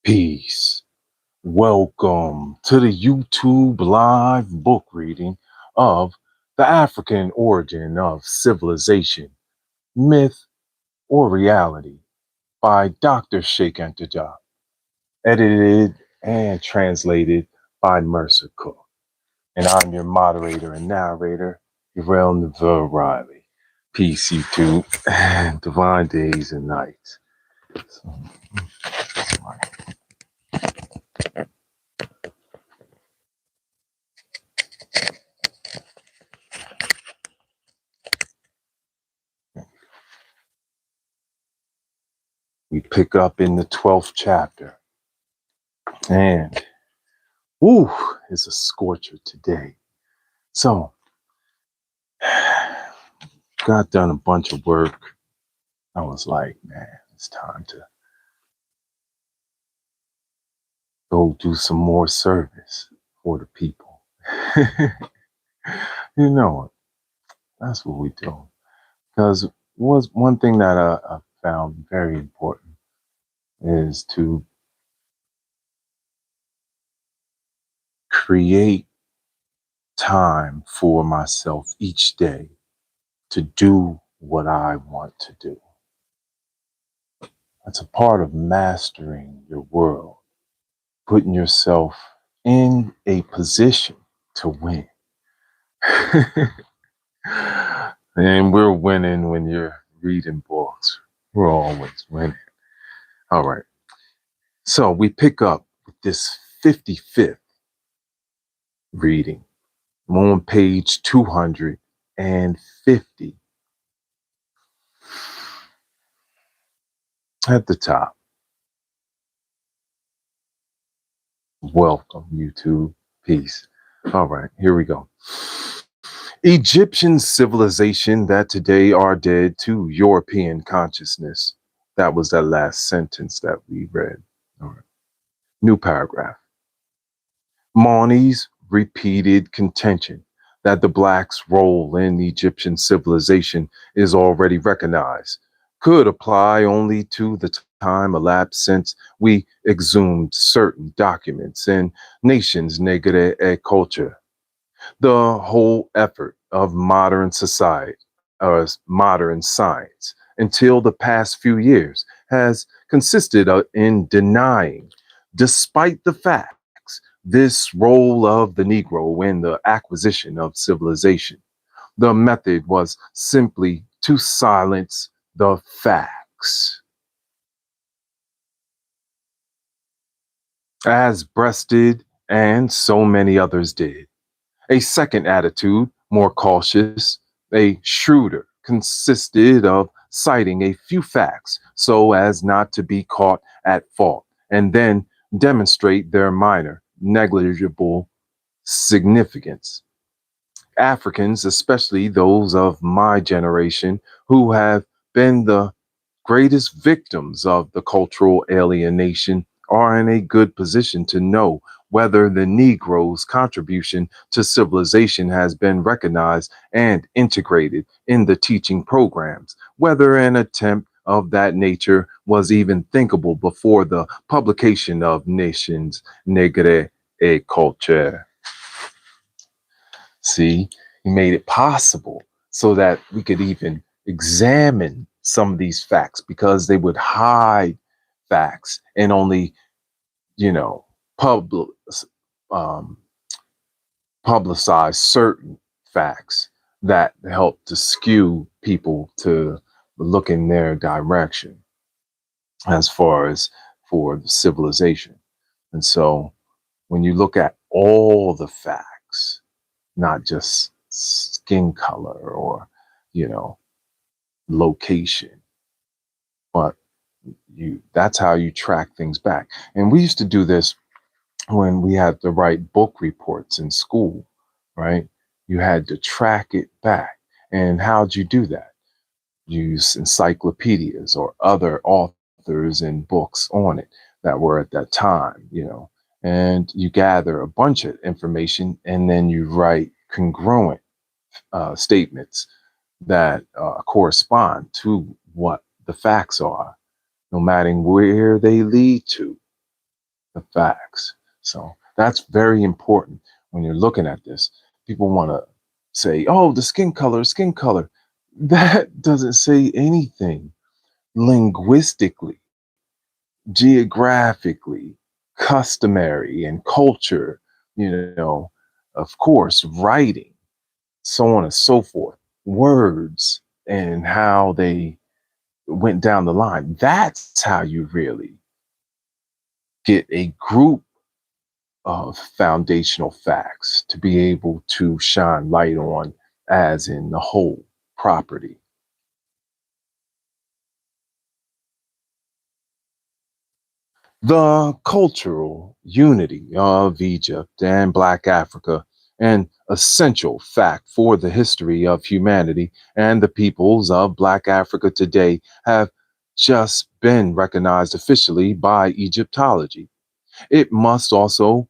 Peace. Welcome to the YouTube live book reading of The African Origin of Civilization, Myth or Reality by Dr. Cheikh Anta, edited and translated by Mercer Cook. And I'm your moderator and narrator, Uriel Neville Riley. Peace, YouTube. Divine days and nights. So, we pick up in the 12th chapter. And, woo, it's a scorcher today. So, got done a bunch of work. I was like, man, it's time to go do some more service for the people. You know, that's what we do. Because was one thing that I found very important is to create time for myself each day to do what I want to do. That's a part of mastering your world, putting yourself in a position to win. And we're winning when you're reading books. We're always winning. All right. So we pick up with this 55th reading. I'm on page 250. At the top. Welcome, YouTube. Peace. All right, here we go. Egyptian civilization that today are dead to European consciousness. That was that last sentence that we read. All right. New paragraph. Mauni's repeated contention that the blacks' role in Egyptian civilization is already recognized could apply only to the time elapsed since we exhumed certain documents in nations' Negre culture. The whole effort of modern society, or modern science, until the past few years has consisted in denying, despite the facts, this role of the Negro in the acquisition of civilization. The method was simply to silence the facts. As Breasted and so many others did. A second attitude, more cautious, a shrewder, consisted of citing a few facts so as not to be caught at fault, and then demonstrate their minor, negligible significance. Africans, especially those of my generation, who have been the greatest victims of the cultural alienation, are in a good position to know whether the Negro's contribution to civilization has been recognized and integrated in the teaching programs, whether an attempt of that nature was even thinkable before the publication of Nations Negre et Culture. See, he made it possible so that we could even examine some of these facts because they would hide facts and only, you know, um, publicize certain facts that help to skew people to look in their direction as far as for the civilization. And so when you look at all the facts, not just skin color or, you know, location, but that's how you track things back. And we used to do this when we had to write book reports in school, right? You had to track it back. And how'd you do that? Use encyclopedias or other authors and books on it that were at that time, you know, and you gather a bunch of information and then you write congruent statements that correspond to what the facts are, no matter where they lead to. the facts. So that's very important when you're looking at this. People want to say, oh, the skin color, skin color. That doesn't say anything linguistically, geographically, customary, and culture, you know, of course, writing, so on and so forth, words, and how they went down the line. That's how you really get a group of foundational facts to be able to shine light on, as in the whole property. The cultural unity of Egypt and Black Africa, an essential fact for the history of humanity, and the peoples of Black Africa today have just been recognized officially by Egyptology. It must also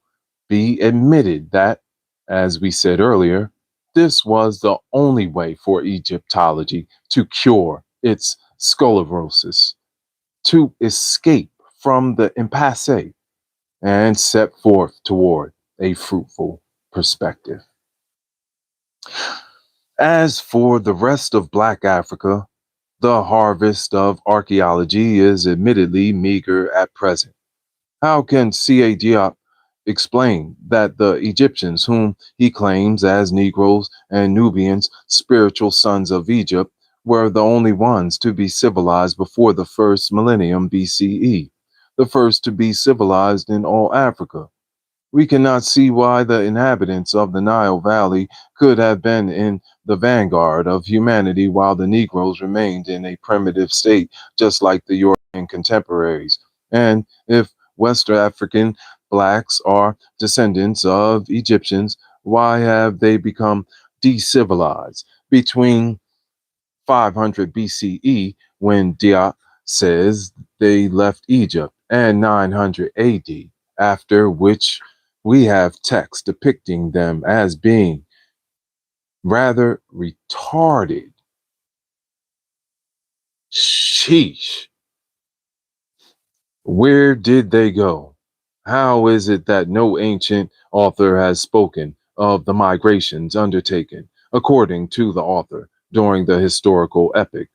be admitted that, as we said earlier, this was the only way for Egyptology to cure its sclerosis, to escape from the impasse and set forth toward a fruitful perspective. As for the rest of Black Africa, the harvest of archaeology is admittedly meager at present. How can C.A.D. explain that the Egyptians, whom he claims as Negroes and Nubians, spiritual sons of Egypt, were the only ones to be civilized before the first millennium BCE, the first to be civilized in all Africa? We cannot see why the inhabitants of the Nile Valley could have been in the vanguard of humanity while the Negroes remained in a primitive state, just like the European contemporaries. And if West African blacks are descendants of Egyptians, why have they become decivilized between 500 BCE, when Diop says they left Egypt, and 900 AD, after which we have texts depicting them as being rather retarded? Sheesh. Where did they go? How is it that no ancient author has spoken of the migrations undertaken, according to the author, during the historical epic?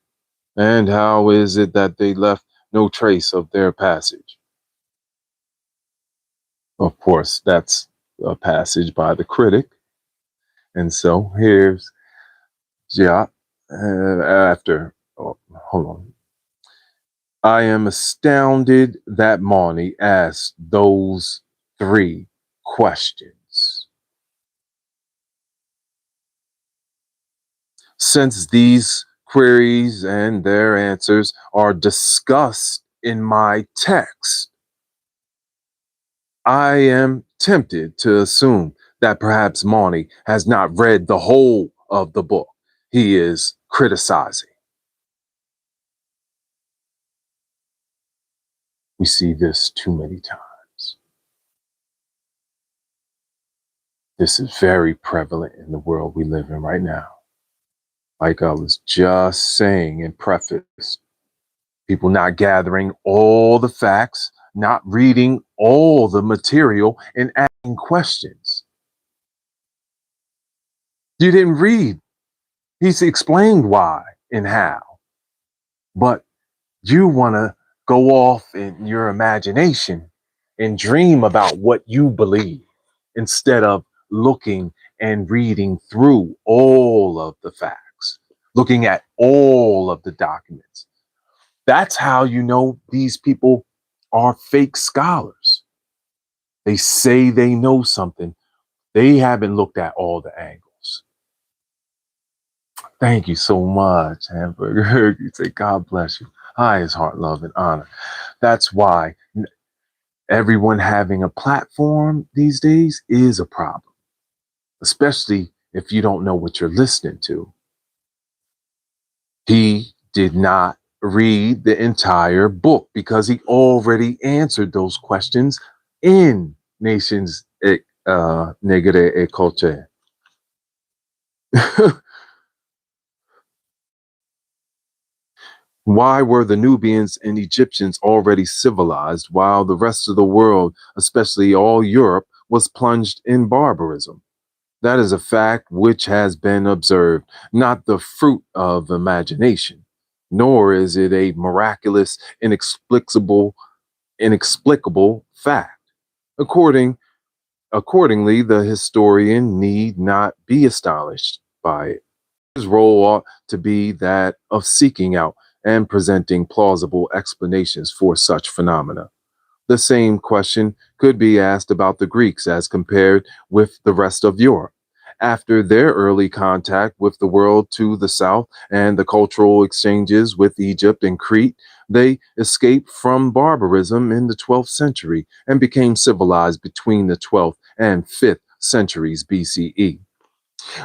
And how is it that they left no trace of their passage? Of course, that's a passage by the critic. And so here's Diop after, oh, hold on. I am astounded that Marnie asked those three questions. Since these queries and their answers are discussed in my text, I am tempted to assume that perhaps Marnie has not read the whole of the book he is criticizing. We see this too many times. This is very prevalent in the world we live in right now. Like I was just saying in preface, people not gathering all the facts, not reading all the material, and asking questions. You didn't read. He's explained why and how, but you want to go off in your imagination and dream about what you believe instead of looking and reading through all of the facts, looking at all of the documents. That's how you know these people are fake scholars. They say they know something, they haven't looked at all the angles. Thank you so much, Hamburger. You say, God bless you. Highest heart, love, and honor. That's why everyone having a platform these days is a problem, especially if you don't know what you're listening to. He did not read the entire book because he already answered those questions in Nations Negre et Culture. Why were the Nubians and Egyptians already civilized while the rest of the world, especially all Europe, was plunged in barbarism? That is a fact which has been observed, not the fruit of imagination, nor is it a miraculous, inexplicable fact. According, Accordingly, the historian need not be astonished by it. His role ought to be that of seeking out and presenting plausible explanations for such phenomena. The same question could be asked about the Greeks as compared with the rest of Europe. After their early contact with the world to the south and the cultural exchanges with Egypt and Crete, they escaped from barbarism in the 12th century and became civilized between the 12th and 5th centuries BCE.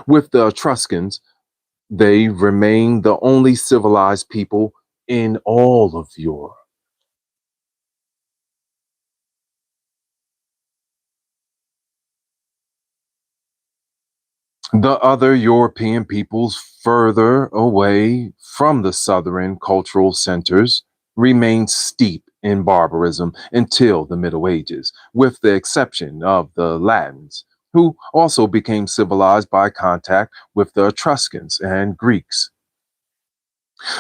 With the Etruscans, they remain the only civilized people in all of Europe. The other European peoples further away from the southern cultural centers remained steeped in barbarism until the Middle Ages, with the exception of the Latins, who also became civilized by contact with the Etruscans and Greeks.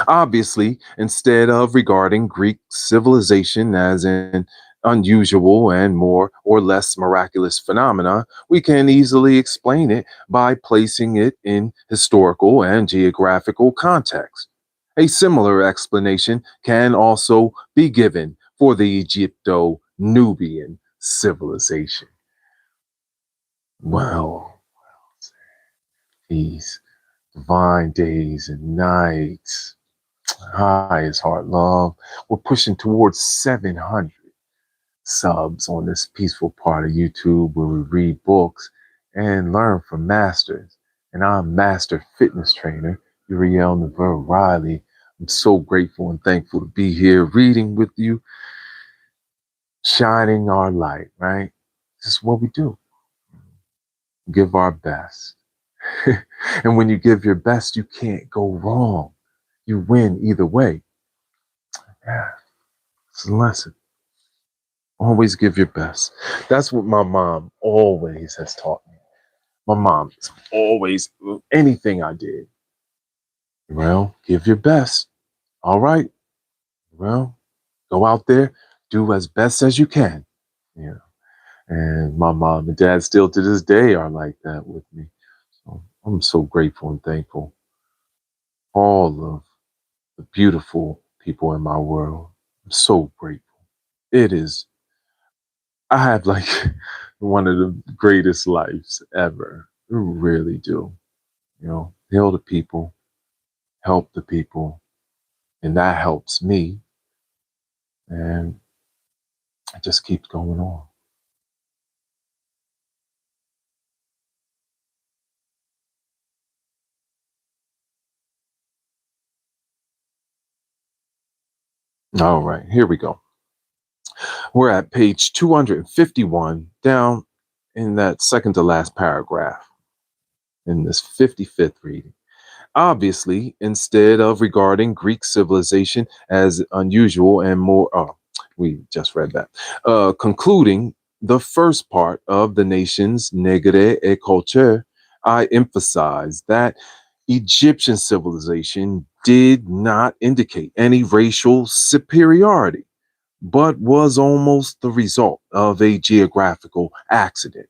Obviously, instead of regarding Greek civilization as an unusual and more or less miraculous phenomena, we can easily explain it by placing it in historical and geographical context. A similar explanation can also be given for the Egypto Nubian civilization. Well, these divine days and nights. Hi, it's Heart Love. We're pushing towards 700 subs on this peaceful part of YouTube where we read books and learn from masters. And I'm Master Fitness Trainer Uriel Navarre Riley. I'm so grateful and thankful to be here reading with you, shining our light, right? This is what we do. Give our best. And when you give your best, you can't go wrong. You win either way. Yeah, it's a lesson. Always give your best. That's what my mom always has taught me. My mom is always, anything I did, well, give your best. All right. Well, go out there, do as best as you can. Yeah. And my mom and dad still to this day are like that with me. So I'm so grateful and thankful. All of the beautiful people in my world. I'm so grateful. It is, I have like one of the greatest lives ever. I really do. Heal the people, help the people, and that helps me. And it just keeps going on. All right, here we go. We're at page 251, down in that second to last paragraph in this 55th reading. Obviously, instead of regarding Greek civilization as unusual and more, we just read that, concluding the first part of the nation's negre et culture, I emphasize that Egyptian civilization did not indicate any racial superiority, but was almost the result of a geographical accident.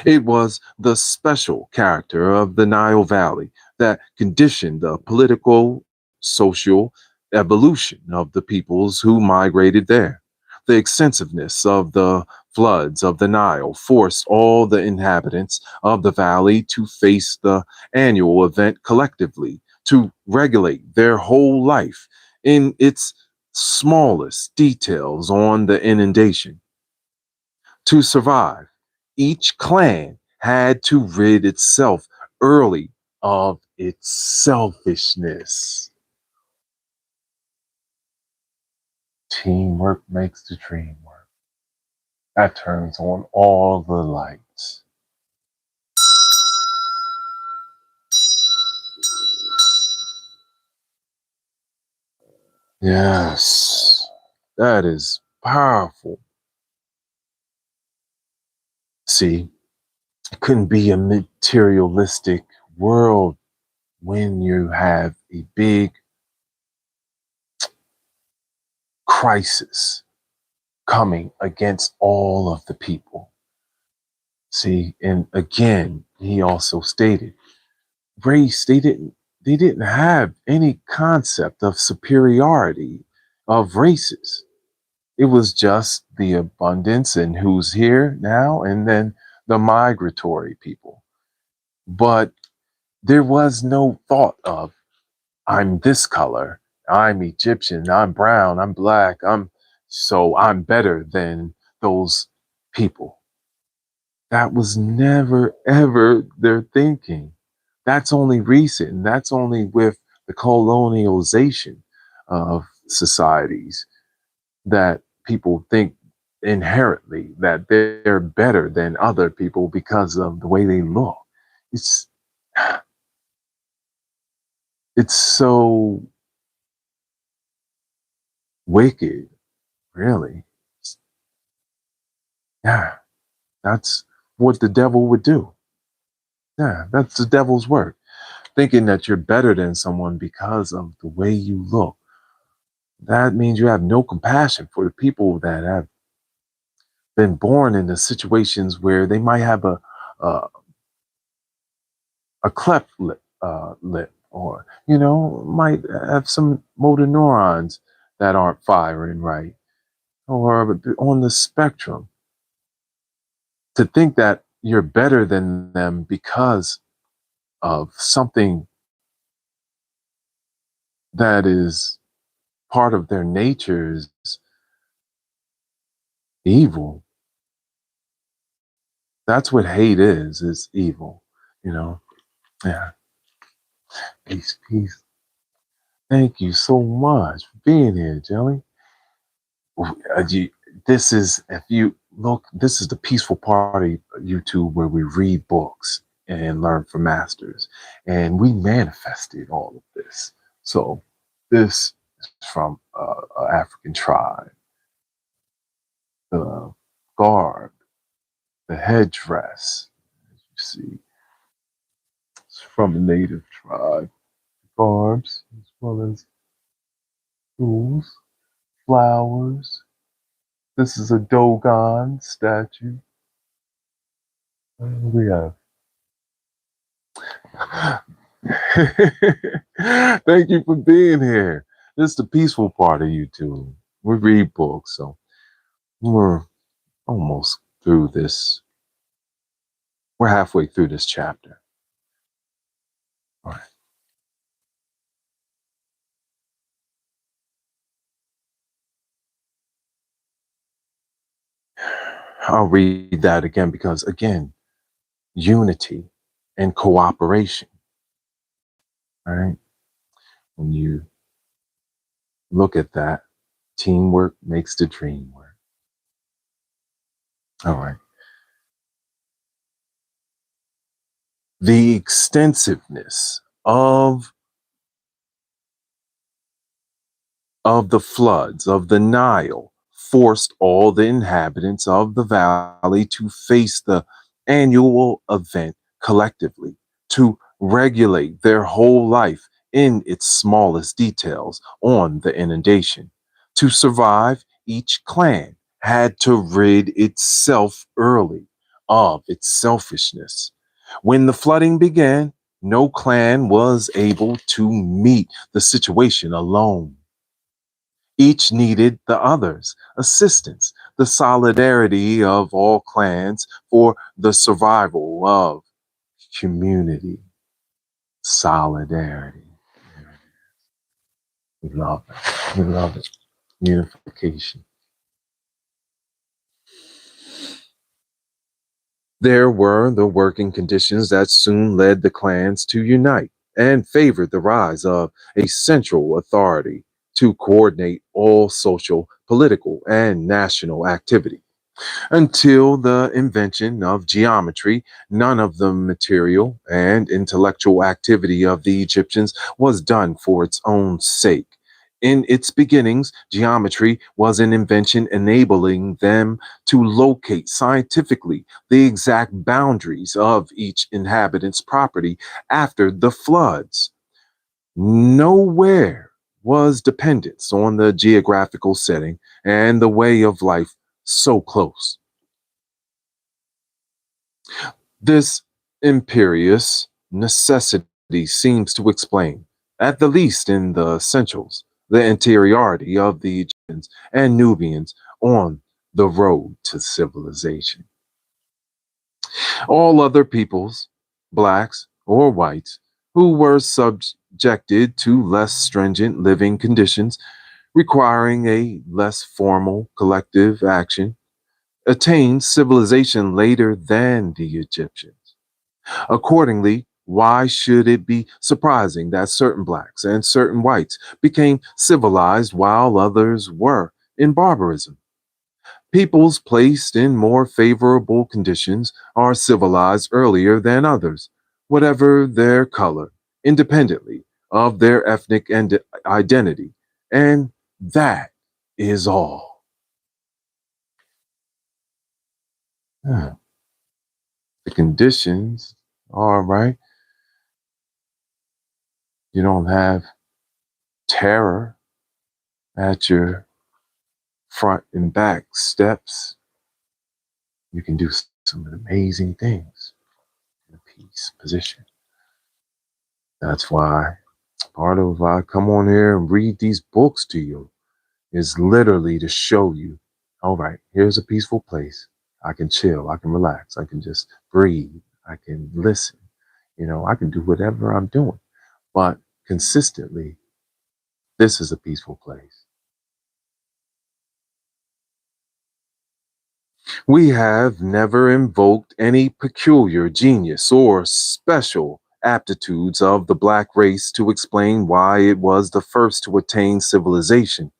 It was the special character of the Nile Valley that conditioned the political, social evolution of the peoples who migrated there. The extensiveness of the floods of the Nile forced all the inhabitants of the valley to face the annual event collectively, to regulate their whole life in its smallest details on the inundation. To survive, each clan had to rid itself early of its selfishness. Teamwork makes the dream work. That turns on all the lights. Yes, that is powerful. See, it couldn't be a materialistic world when you have a big crisis coming against all of the people. See, and again, he also stated race, they didn't have any concept of superiority of races. It was just the abundance and who's here now, and then the migratory people. But there was no thought of I'm this color, I'm Egyptian, I'm brown, I'm black, I'm better than those people. That was never ever their thinking. That's only recent. That's only with the colonialization of societies that people think inherently that they're better than other people because of the way they look. It's it's so wicked, really. Yeah, that's what the devil would do. Yeah, that's the devil's work. Thinking that you're better than someone because of the way you look. That means you have no compassion for the people that have been born into situations where they might have a, a cleft lip, or might have some motor neurons that aren't firing right, or on the spectrum. To think that you're better than them because of something that is part of their natures evil. That's what hate is evil, you know? Yeah. Peace, peace. Thank you so much for being here, Jelly. You, this is, if you look, this is the peaceful party YouTube where we read books and learn from masters. And we manifested all of this. So this is from an African tribe, the garb, the headdress, as you see, it's from a native tribe, garbs, as well as tools, flowers. This is a Dogon statue. We have. Thank you for being here. This is the peaceful part of YouTube. We read books, so we're almost through this. We're halfway through this chapter. All right. I'll read that again because, again, unity and cooperation. All right. When you look at that, teamwork makes the dream work. All right. The extensiveness of the floods of the Nile forced all the inhabitants of the valley to face the annual event collectively, to regulate their whole life in its smallest details on the inundation. To survive, each clan had to rid itself early of its selfishness. When the flooding began, no clan was able to meet the situation alone. Each needed the other's assistance, the solidarity of all clans for the survival of community. Solidarity. We love it. We love it. Unification. There were the working conditions that soon led the clans to unite and favored the rise of a central authority to coordinate all social, political, and national activity. Until the invention of geometry, none of the material and intellectual activity of the Egyptians was done for its own sake. In its beginnings, geometry was an invention enabling them to locate scientifically the exact boundaries of each inhabitant's property after the floods. Nowhere was dependence on the geographical setting and the way of life so close. This imperious necessity seems to explain, at the least in the essentials, the interiority of the Egyptians and Nubians on the road to civilization. All other peoples, blacks or whites, who were subjected to less stringent living conditions requiring a less formal collective action, attained civilization later than the Egyptians. Accordingly, why should it be surprising that certain blacks and certain whites became civilized while others were in barbarism? Peoples placed in more favorable conditions are civilized earlier than others, whatever their color, independently of their ethnic and identity. And that is all. Hmm. The conditions are right. You don't have terror at your front and back steps. You can do some amazing things in a peace position. That's why part of why I come on here and read these books to you is literally to show you, all right, here's a peaceful place. I can chill, I can relax, I can just breathe, I can listen, I can do whatever I'm doing. But consistently, this is a peaceful place. We have never invoked any peculiar genius or special aptitudes of the black race to explain why it was the first to attain civilization.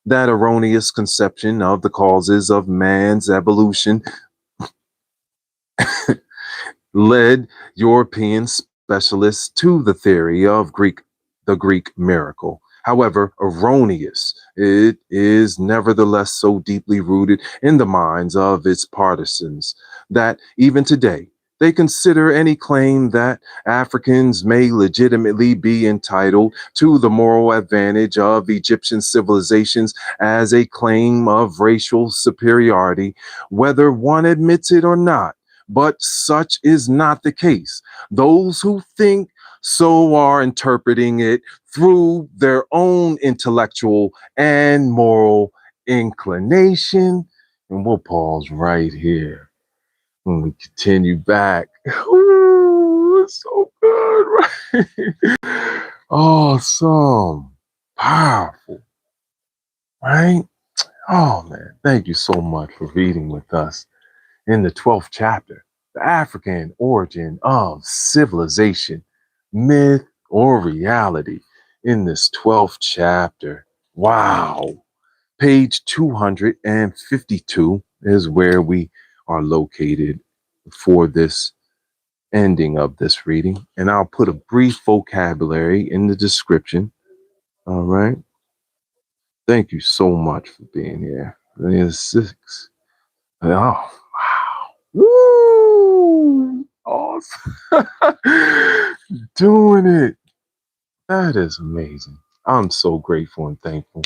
That erroneous conception of the causes of man's evolution led European specialists to the theory of the Greek miracle. However, erroneous, it is nevertheless so deeply rooted in the minds of its partisans that even today they consider any claim that Africans may legitimately be entitled to the moral advantage of Egyptian civilizations as a claim of racial superiority, whether one admits it or not. But such is not the case. Those who think so are interpreting it through their own intellectual and moral inclination. And we'll pause right here when we continue back. Ooh, it's so good, right? Awesome. Powerful, right? Oh, man. Thank you so much for reading with us in the 12th chapter, the African origin of civilization, myth or reality. In this 12th chapter, wow, page 252 is where we are located for this ending of this reading. And I'll put a brief vocabulary in the description. All right. Thank you so much for being here. There's six. Oh, wow. Woo! Awesome. Doing it. That is amazing. I'm so grateful and thankful.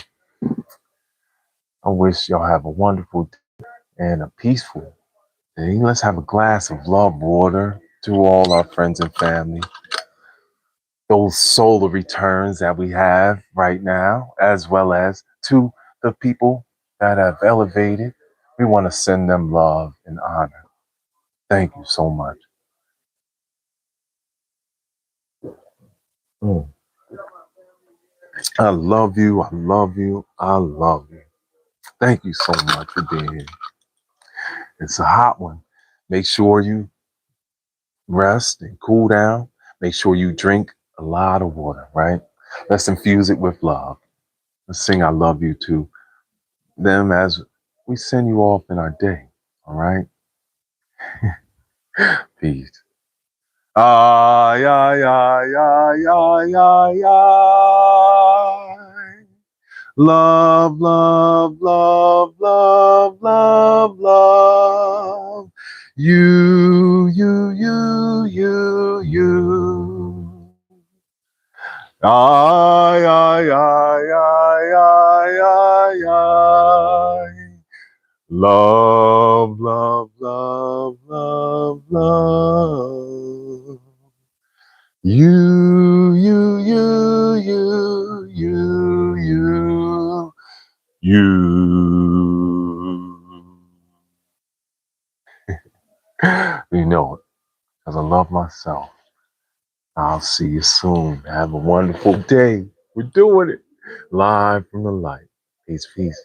I wish y'all have a wonderful day and a peaceful day. Let's have a glass of love water to all our friends and family. Those solar returns that we have right now, as well as to the people that have elevated. We want to send them love and honor. Thank you so much. Mm. I love you. I love you. I love you. Thank you so much for being here. It's a hot one. Make sure you rest and cool down. Make sure you drink a lot of water, right? Let's infuse it with love. Let's sing I love you to them as we send you off in our day. All right? Peace. Ay, ay, ay, ay, ay, ay, ay. Love, love, love, love, love, love. You. I. Love, love, love, love, love. You. You know it, because I love myself. I'll see you soon. Have a wonderful day. We're doing it live from the light. Peace, peace.